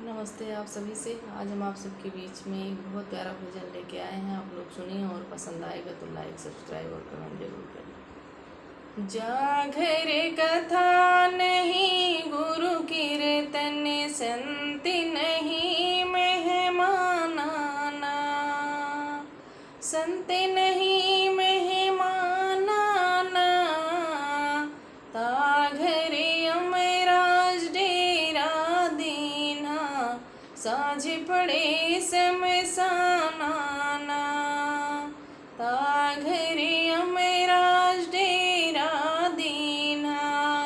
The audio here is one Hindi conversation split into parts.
नमस्ते आप सभी से। आज हम आप सबके बीच में एक बहुत प्यारा भजन लेके आए हैं। आप लोग सुनिए और पसंद आएगा तो लाइक सब्सक्राइब और कमेंट जरूर करें। जागर कथा नहीं गुरु कीर्तन संत नहीं मेहमान आना, संत नहीं मेहमान आना, ताघर अमराज डेरा दीना, साझ पड़े शमशान आना, ताघर अमराज डेरा दीना,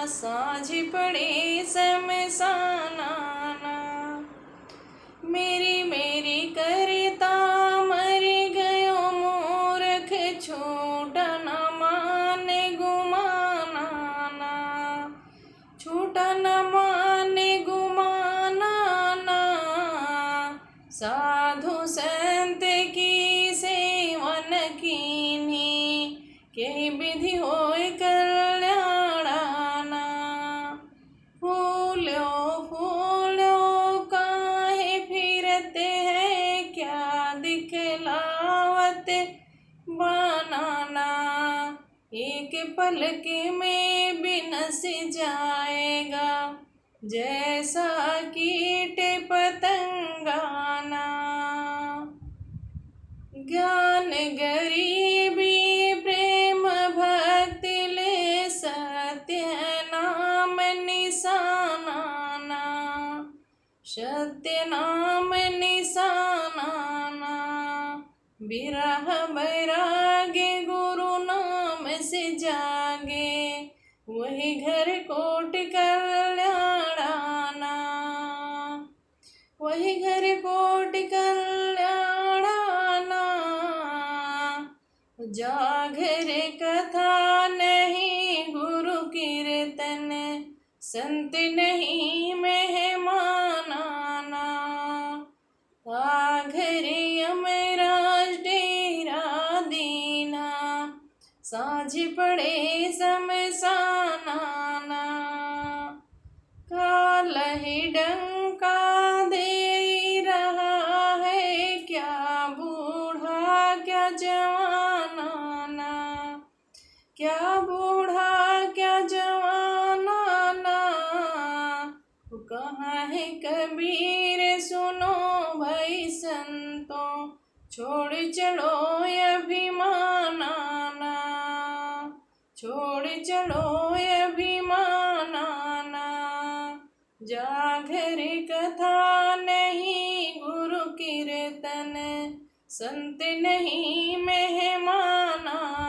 साझ पड़े शमशान आना। मेरी मेरी करता मर गयो मूर्ख, छूटा न माने गुमाना ना, छूटा न माने गुमाना ना, साधु संत की सेवन कीन्ही, के विधि होय कल्याणाना। फूलो फूलो काहे फिरते हैं, क्या दिखलावत बनाना, एक पलक में बिनस जाएगा, जैसा कीट पतंगाना। ज्ञान गरीबी प्रेम भक्ति ले, सत्य नाम निशानाना, सत्य नाम निशानाना। बिरह बैरागे गुरु नाम से जागे, वही घर कोट कल्याणाना, वही घर कोट कल्याणाना। जागर कथा नहीं गुरु कीर्तन संत नहीं मेहमान आना, ताघर अमराज डेरा दीना, साझ पड़े शमशान आना। काल ही डंका दे रहा है, क्या बूढ़ा क्या जवान आना, क्या बूढ़ा क्या जवान आना। कहाँ है कबीर सुनो भाई संतों, छोड़ चलो अभिमान आना, छोड़ चलो अभिमान आना। जागर कथा नहीं गुरु कीर्तन संत नहीं मेहमान आना।